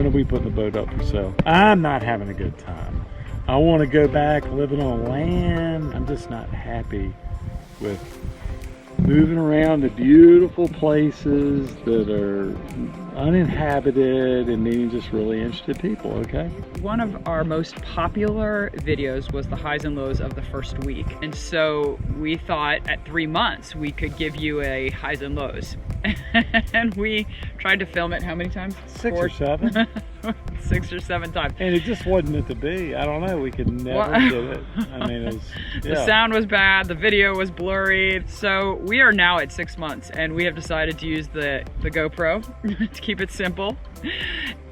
are we putting the boat up for sale? I'm not having a good time. I want to go back living on land. I'm just not happy with moving around to beautiful places that are uninhabited and meeting just really interested people, okay? One of our most popular videos was the highs and lows of the first week. And so we thought at 3 months we could give you a highs and lows. And we tried to film it how many times? 6 or 7. 6 or 7 times. And it just wasn't meant to be. I don't know, we could never get it. I mean, it was, yeah. The sound was bad, the video was blurry. So we are now at 6 months and we have decided to use the GoPro to keep it simple.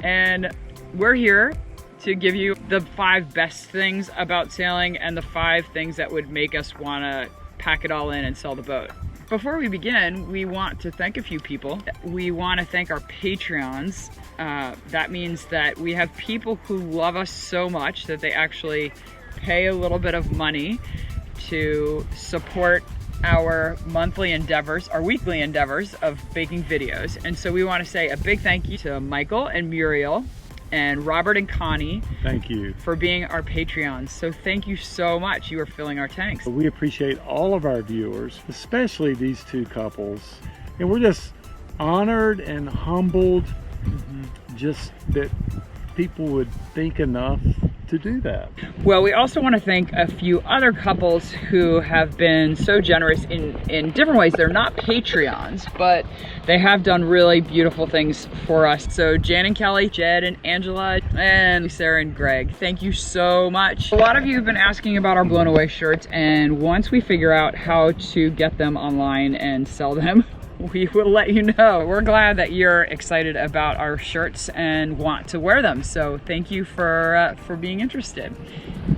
And we're here to give you the 5 best things about sailing and the 5 things that would make us want to pack it all in and sell the boat. Before we begin, we want to thank a few people. We want to thank our Patreons. That means that we have people who love us so much that they actually pay a little bit of money to support our monthly endeavors, our weekly endeavors of making videos. And so we want to say a big thank you to Michael and Muriel and Robert and Connie. Thank you for being our Patreons. So thank you so much. You are filling our tanks. We appreciate all of our viewers, especially these 2 couples. And we're just honored and humbled just that people would think enough to do that. Well, we also want to thank a few other couples who have been so generous in different ways. They're not Patreons, but they have done really beautiful things for us. So Jan and Kelly, Jed and Angela, and Sarah and Greg, thank you so much. A lot of you have been asking about our blown away shirts, and once we figure out how to get them online and sell them, we will let you know. We're glad that you're excited about our shirts and want to wear them. So thank you for being interested.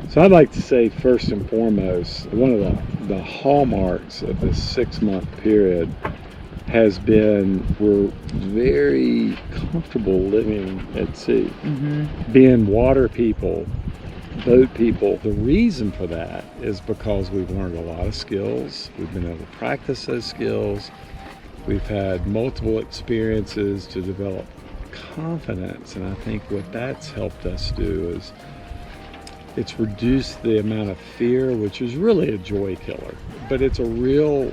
So I'd like to say first and foremost, one of the hallmarks of this 6-month period has been we're very comfortable living at sea, being water people, boat people. The reason for that is because we've learned a lot of skills. We've been able to practice those skills. We've had multiple experiences to develop confidence, and I think what that's helped us do is it's reduced the amount of fear, which is really a joy killer, but it's a real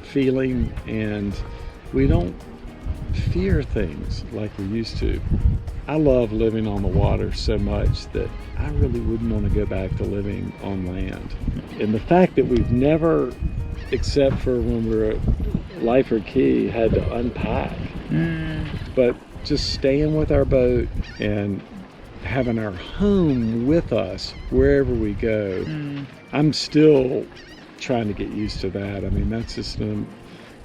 feeling, and we don't fear things like we used to. I love living on the water so much that I really wouldn't want to go back to living on land. And the fact that we've never, except for when we were at Lifer Key, had to unpack, but just staying with our boat and having our home with us wherever we go, I'm still trying to get used to that. I mean, that's just a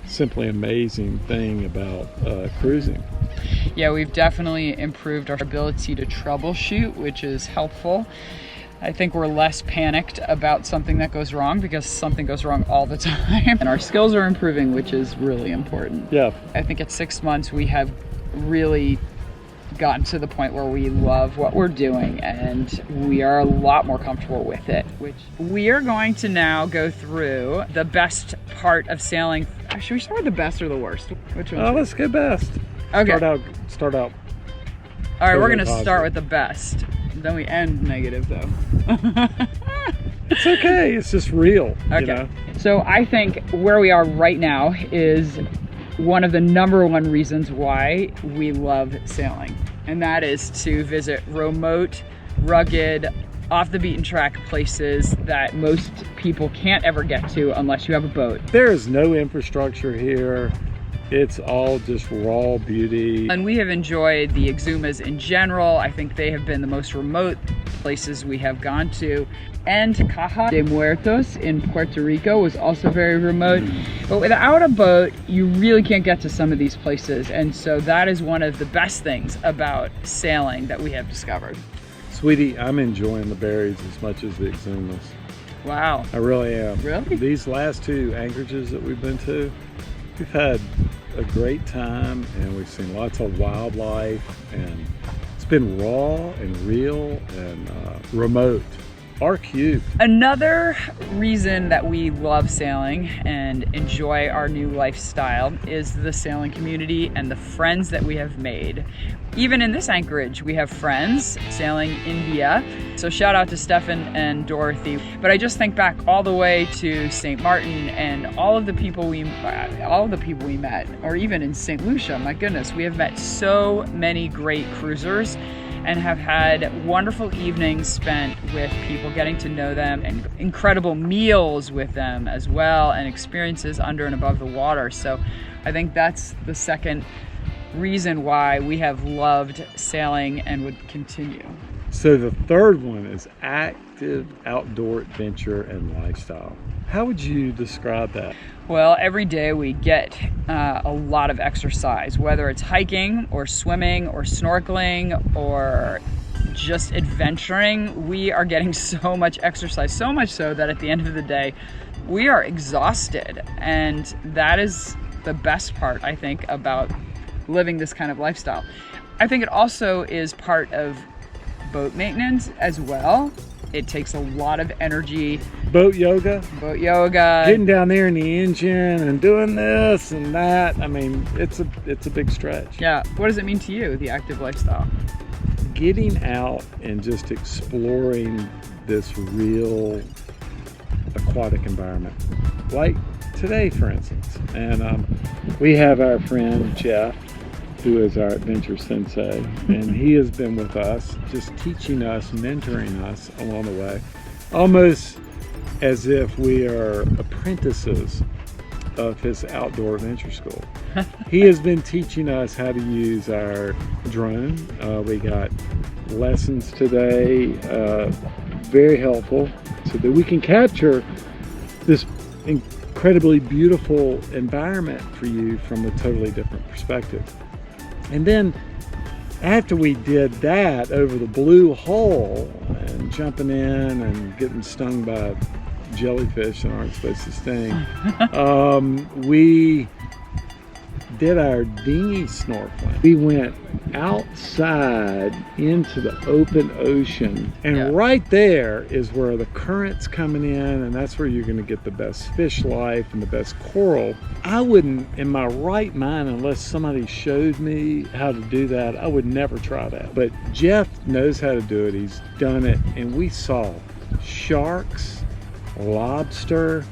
simply amazing thing about cruising. Yeah, we've definitely improved our ability to troubleshoot, which is helpful. I think we're less panicked about something that goes wrong because something goes wrong all the time. And our skills are improving, which is really important. Yeah. I think at 6 months we have really gotten to the point where we love what we're doing and we are a lot more comfortable with it. Which we are going to now go through the best part of sailing. Should we start with the best or the worst? Which one? Let's go best. Okay. Start out. All right, we're gonna start with the best. Then we end negative though. It's okay, it's just real. Okay. You know? So I think where we are right now is one of the #1 reasons why we love sailing. And that is to visit remote, rugged, off the beaten track places that most people can't ever get to unless you have a boat. There is no infrastructure here. It's all just raw beauty. And we have enjoyed the Exumas in general. I think they have been the most remote places we have gone to. And Caja de Muertos in Puerto Rico was also very remote. But without a boat, you really can't get to some of these places. And so that is one of the best things about sailing that we have discovered. Sweetie, I'm enjoying the berries as much as the Exumas. Wow. I really am. Really? These last 2 anchorages that we've been to, we've had a great time and we've seen lots of wildlife, and it's been raw and real and remote. R cubed. Another reason that we love sailing and enjoy our new lifestyle is the sailing community and the friends that we have made. Even in this anchorage, we have friends sailing India. So shout out to Stefan and Dorothy. But I just think back all the way to St. Martin and all of the people we met, or even in St. Lucia. My goodness, we have met so many great cruisers and have had wonderful evenings spent with people, getting to know them, and incredible meals with them as well, and experiences under and above the water. So I think that's the second reason why we have loved sailing and would continue. So the third one is active outdoor adventure and lifestyle. How would you describe that? Well, every day we get a lot of exercise, whether it's hiking or swimming or snorkeling or just adventuring. We are getting so much exercise, so much so that at the end of the day, we are exhausted. And that is the best part, I think, about living this kind of lifestyle. I think it also is part of boat maintenance as well. It takes a lot of energy. Boat yoga. Getting down there in the engine and doing this and that. I mean, it's a big stretch. Yeah. What does it mean to you, the active lifestyle? Getting out and just exploring this real aquatic environment. Like today, for instance. And we have our friend Jeff, who is our adventure sensei, and he has been with us, just teaching us, mentoring us along the way, almost as if we are apprentices of his outdoor adventure school. He has been teaching us how to use our drone. We got lessons today, very helpful, so that we can capture this incredibly beautiful environment for you from a totally different perspective. And then after we did that over the blue hole and jumping in and getting stung by jellyfish that aren't supposed to sting, we did our dinghy snorkeling. We went outside into the open ocean, and right there is where the current's coming in, and that's where you're going to get the best fish life and the best coral. I wouldn't, in my right mind, unless somebody showed me how to do that, I would never try that. But Jeff knows how to do it. He's done it, and we saw sharks, lobster.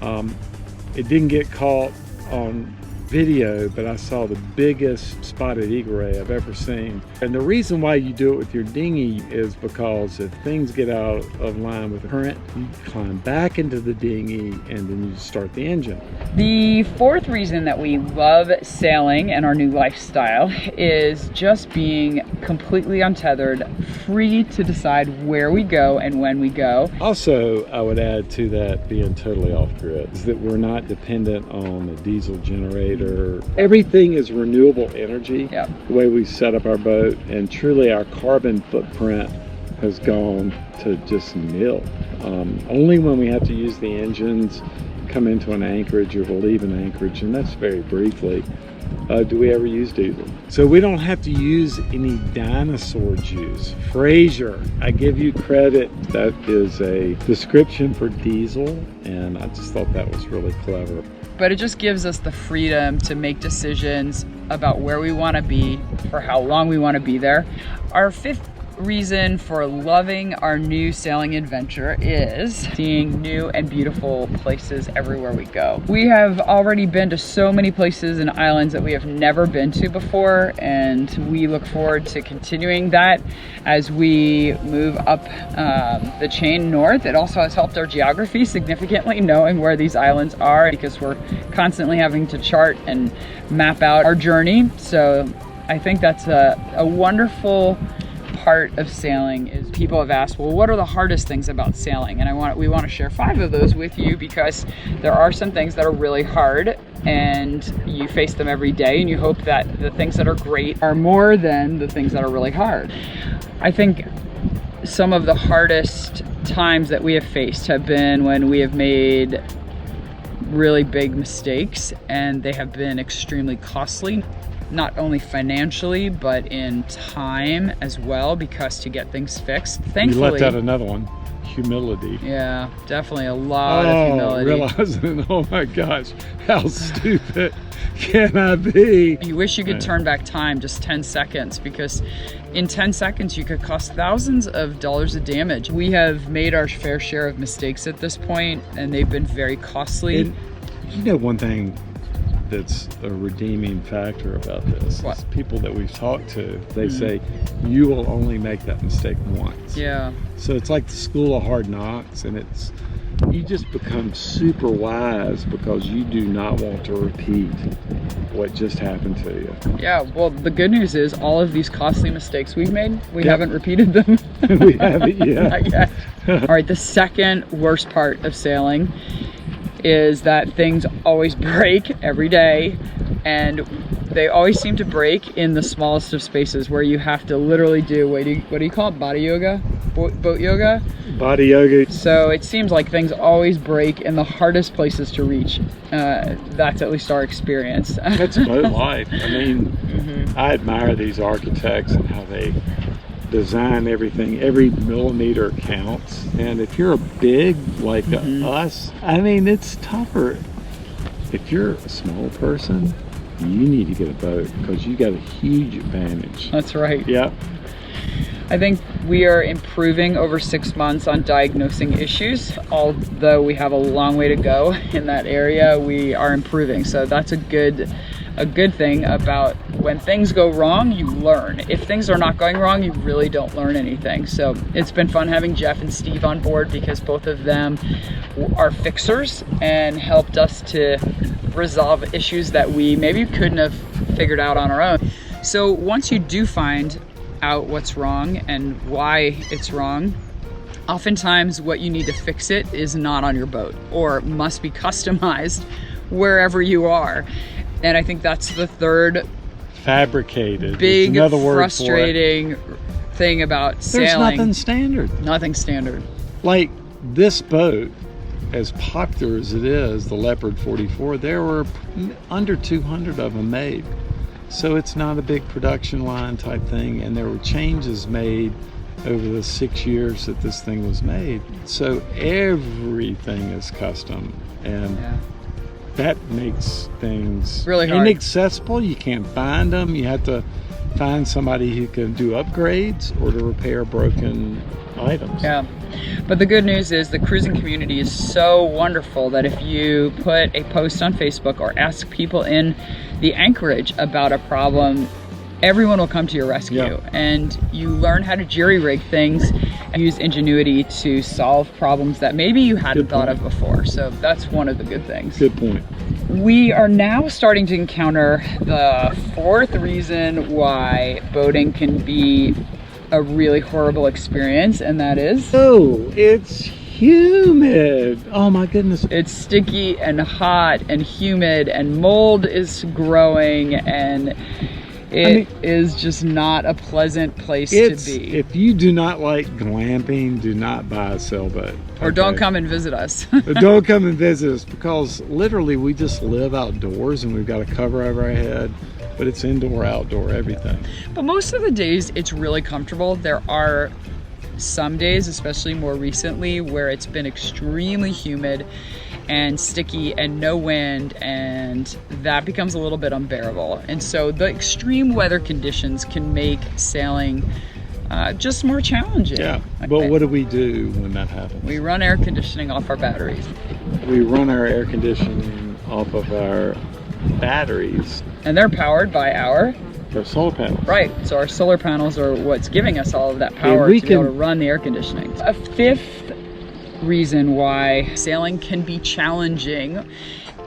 It didn't get caught on video, but I saw the biggest spotted eagle ray I've ever seen. And the reason why you do it with your dinghy is because if things get out of line with the current, you climb back into the dinghy and then you start the engine. The fourth reason that we love sailing and our new lifestyle is just being completely untethered, free to decide where we go and when we go. Also, I would add to that, being totally off grid, is that we're not dependent on a diesel generator. Everything is renewable energy, the way we set up our boat, and truly our carbon footprint has gone to just nil. Only when we have to use the engines, come into an anchorage or to leave an anchorage, and that's very briefly, do we ever use diesel. So we don't have to use any dinosaur juice. Fraser, I give you credit. That is a description for diesel, and I just thought that was really clever. But it just gives us the freedom to make decisions about where we want to be, for how long we want to be there. Our fifth reason for loving our new sailing adventure is seeing new and beautiful places everywhere we go. We have already been to so many places and islands that we have never been to before, and we look forward to continuing that as we move up the chain north. It also has helped our geography significantly, knowing where these islands are, because we're constantly having to chart and map out our journey. So I think that's a wonderful part of sailing. Is people have asked, well, what are the hardest things about sailing? And we want to share 5 of those with you, because there are some things that are really hard and you face them every day, and you hope that the things that are great are more than the things that are really hard. I think some of the hardest times that we have faced have been when we have made really big mistakes, and they have been extremely costly. not only financially, but in time as well, because to get things fixed, thankfully. You left out another one, humility. Yeah, definitely a lot of humility. Realizing, oh my gosh, how stupid can I be? You wish you could turn back time just 10 seconds, because in 10 seconds you could cause thousands of dollars of damage. We have made our fair share of mistakes at this point, and they've been very costly. And you know, one thing that's a redeeming factor about this is people that we've talked to, they say you will only make that mistake once. Yeah. So it's like the school of hard knocks, and it's, you just become super wise because you do not want to repeat what just happened to you. Yeah, well, the good news is all of these costly mistakes we've made, we haven't repeated them. We haven't yet. Not yet. All right, the second worst part of sailing is that things always break every day, and they always seem to break in the smallest of spaces, where you have to literally do, what do you call it, body yoga? Boat yoga? Body yoga. So it seems like things always break in the hardest places to reach. That's at least our experience. That's boat life. I mean, I admire these architects and how they design everything. Every millimeter counts, and if you're a big like us, I mean, it's tougher. If you're a small person, you need to get a boat because you got a huge advantage. That's right. Yep. I think we are improving over 6 months on diagnosing issues. Although we have a long way to go in that area, we are improving. So that's a good thing about when things go wrong, you learn. If things are not going wrong, you really don't learn anything. So it's been fun having Jeff and Steve on board, because both of them are fixers and helped us to resolve issues that we maybe couldn't have figured out on our own. So once you do find out what's wrong and why it's wrong, oftentimes what you need to fix it is not on your boat, or must be customized wherever you are. And I think that's the third fabricated big frustrating thing about sailing. There's nothing standard. Nothing standard. Like this boat, as popular as it is, the Leopard 44, there were under 200 of them made. So it's not a big production line type thing, and there were changes made over the 6 years that this thing was made. So everything is custom, and that makes things really hard. Inaccessible. You can't find them. You have to find somebody who can do upgrades or to repair broken items. Yeah. But the good news is the cruising community is so wonderful that if you put a post on Facebook or ask people in the anchorage about a problem, everyone will come to your rescue. And you learn how to jury-rig things and use ingenuity to solve problems that maybe you hadn't thought of before. So that's one of the good things. Good point. We are now starting to encounter the fourth reason why boating can be a really horrible experience, and that is... Oh, it's humid. Oh my goodness. It's sticky and hot and humid, and mold is growing, and it is just not a pleasant place to be. If you do not like glamping, do not buy a sailboat. Or don't come and visit us. Don't come and visit us, because literally we just live outdoors and we've got a cover over our head, but it's indoor, outdoor, everything. But most of the days it's really comfortable. There are some days, especially more recently, where it's been extremely humid and sticky and no wind, and that becomes a little bit unbearable. And so the extreme weather conditions can make sailing just more challenging. Yeah, but what do we do when that happens? We run air conditioning off our batteries. We run our air conditioning off of our batteries. And they're powered by our solar panels. Right, so our solar panels are what's giving us all of that power to be able to run the air conditioning. A fifth reason why sailing can be challenging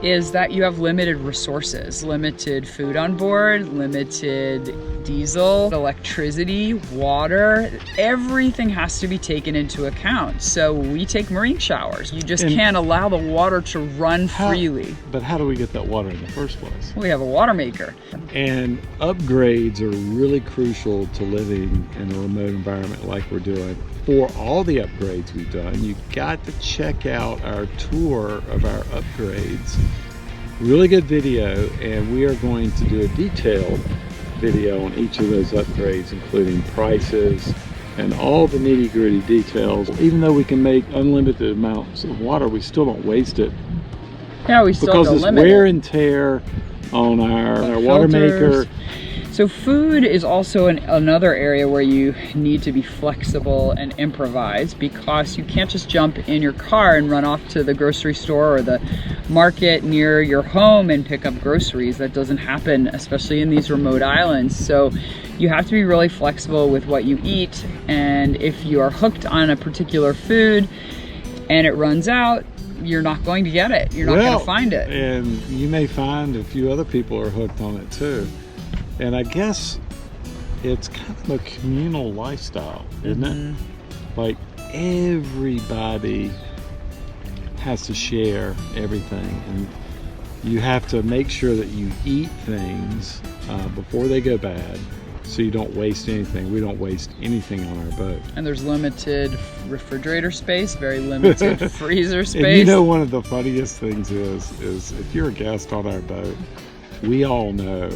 is that you have limited resources, limited food on board, limited diesel, electricity, water. Everything has to be taken into account. So we take marine showers. You just can't allow the water to run freely. But how do we get that water in the first place? We have a water maker. And upgrades are really crucial to living in a remote environment like we're doing. For all the upgrades we've done, you've got to check out our tour of our upgrades. really good video, and we are going to do a detailed video on each of those upgrades, including prices and all the nitty-gritty details. Even though we can make unlimited amounts of water, we still don't waste it. Yeah, we still because have to it's limit wear it. and tear on our water maker. So food is also another area where you need to be flexible and improvise, because you can't just jump in your car and run off to the grocery store or the market near your home and pick up groceries. That doesn't happen, especially in these remote islands. So you have to be really flexible with what you eat, and if you are hooked on a particular food and it runs out, you're not going to get it. You're not going to find it. And you may find a few other people are hooked on it too. And I guess it's kind of a communal lifestyle, isn't it? Like everybody has to share everything, and you have to make sure that you eat things before they go bad, so you don't waste anything. We don't waste anything on our boat. And there's limited refrigerator space, very limited freezer space. And you know, one of the funniest things is if you're a guest on our boat, we all know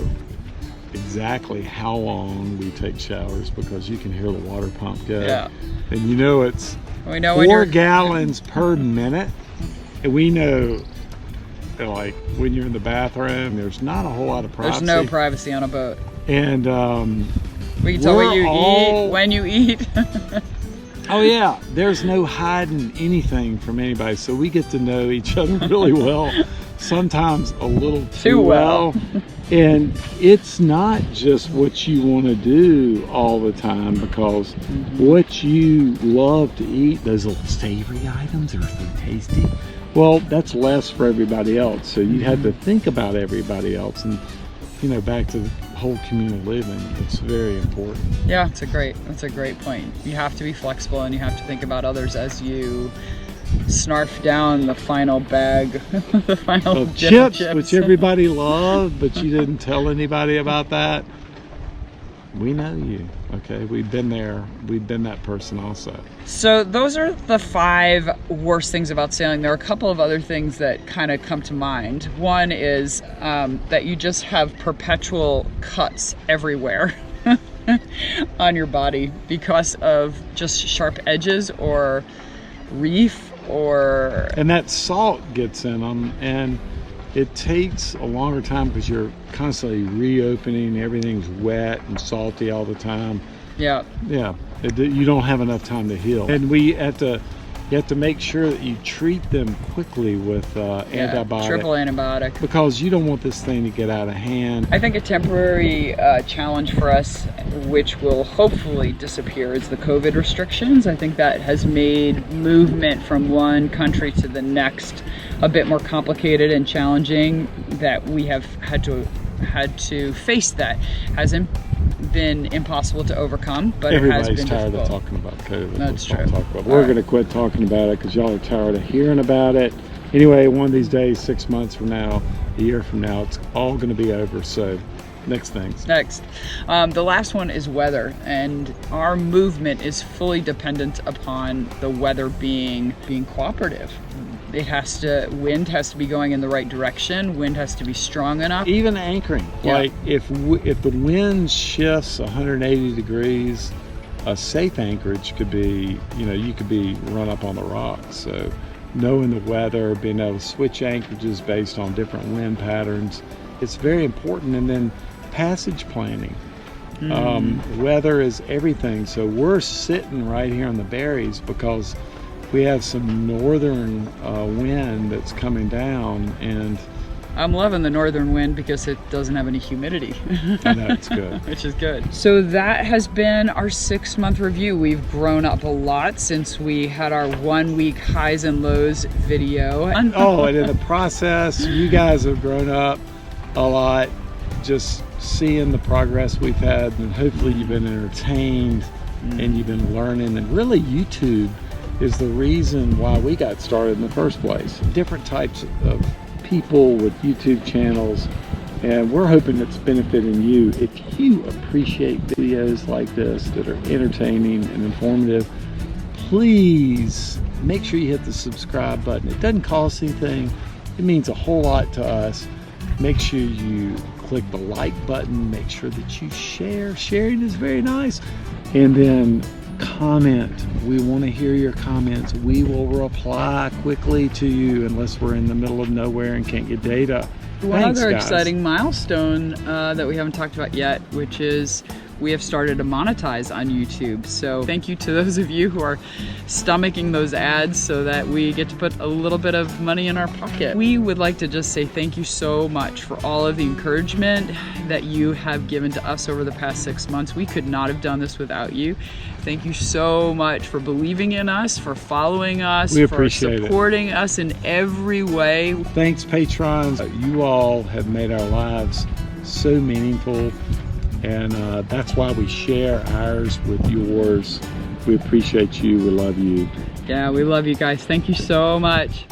exactly how long we take showers, because you can hear the water pump go. Yeah. And you know it's 4 gallons per minute. And we know, like, when you're in the bathroom, there's not a whole lot of privacy. There's no privacy on a boat. And we can tell what you eat, when you eat. Oh yeah, there's no hiding anything from anybody, so we get to know each other really well. Sometimes a little too well. And it's not just what you want to do all the time, because what you love to eat, those little savory items are so tasty. Well, that's less for everybody else. So you have to think about everybody else, and you know, back to the whole communal living, it's very important. Yeah, that's a great point. You have to be flexible, and you have to think about others as you snarf down the final bag, the final chips, which everybody loved, but you didn't tell anybody about that. We know you, okay? We've been there. We've been that person also. So those are the 5 worst things about sailing. There are a couple of other things that kind of come to mind. One is that you just have perpetual cuts everywhere on your body because of just sharp edges or reef. And that salt gets in them, and it takes a longer time because you're constantly reopening. Everything's wet and salty all the time. Yeah. You don't have enough time to heal, and you have to make sure that you treat them quickly with antibiotic. Triple antibiotic. Because you don't want this thing to get out of hand. I think a temporary challenge for us, which will hopefully disappear, is the COVID restrictions. I think that has made movement from one country to the next a bit more complicated and challenging, that we have had to face that. Hasn't been impossible to overcome, but everybody's it has been tired difficult. of talking about COVID. That's true. We're going to quit talking about it because y'all are tired of hearing about it. Anyway, one of these days, 6 months from now, a year from now, it's all going to be over. So next things. The last one is weather, and our movement is fully dependent upon the weather being cooperative. Wind has to be going in the right direction. Wind has to be strong enough. Even anchoring. Yeah. Like if the wind shifts 180 degrees, a safe anchorage could be, you could be run up on the rocks. So knowing the weather, being able to switch anchorages based on different wind patterns, it's very important. And then passage planning. Weather is everything. So we're sitting right here on the Berries because we have some northern wind that's coming down, and I'm loving the northern wind because it doesn't have any humidity. I know, it's good. Which is good. So that has been our 6-month review. We've grown up a lot since we had our 1-week highs and lows video. And in the process, you guys have grown up a lot, just seeing the progress we've had, and hopefully you've been entertained and you've been learning. And really, YouTube is the reason why we got started in the first place. Different types of people with YouTube channels, and we're hoping it's benefiting you. If you appreciate videos like this that are entertaining and informative, please make sure you hit the subscribe button. It doesn't cost anything. It means a whole lot to us. Make sure you click the like button. Make sure that you share. Sharing is very nice. And then comment. We want to hear your comments. We will reply quickly to you unless we're in the middle of nowhere and can't get data. One Thanks, other guys. exciting milestone that we haven't talked about yet, which is we have started to monetize on YouTube. So thank you to those of you who are stomaching those ads so that we get to put a little bit of money in our pocket. We would like to just say thank you so much for all of the encouragement that you have given to us over the past 6 months. We could not have done this without you. Thank you so much for believing in us, for following us, We for appreciate supporting us in every way. Thanks, patrons. You all have made our lives so meaningful, and that's why we share ours with yours. We appreciate you. We love you. Yeah, we love you guys. Thank you so much.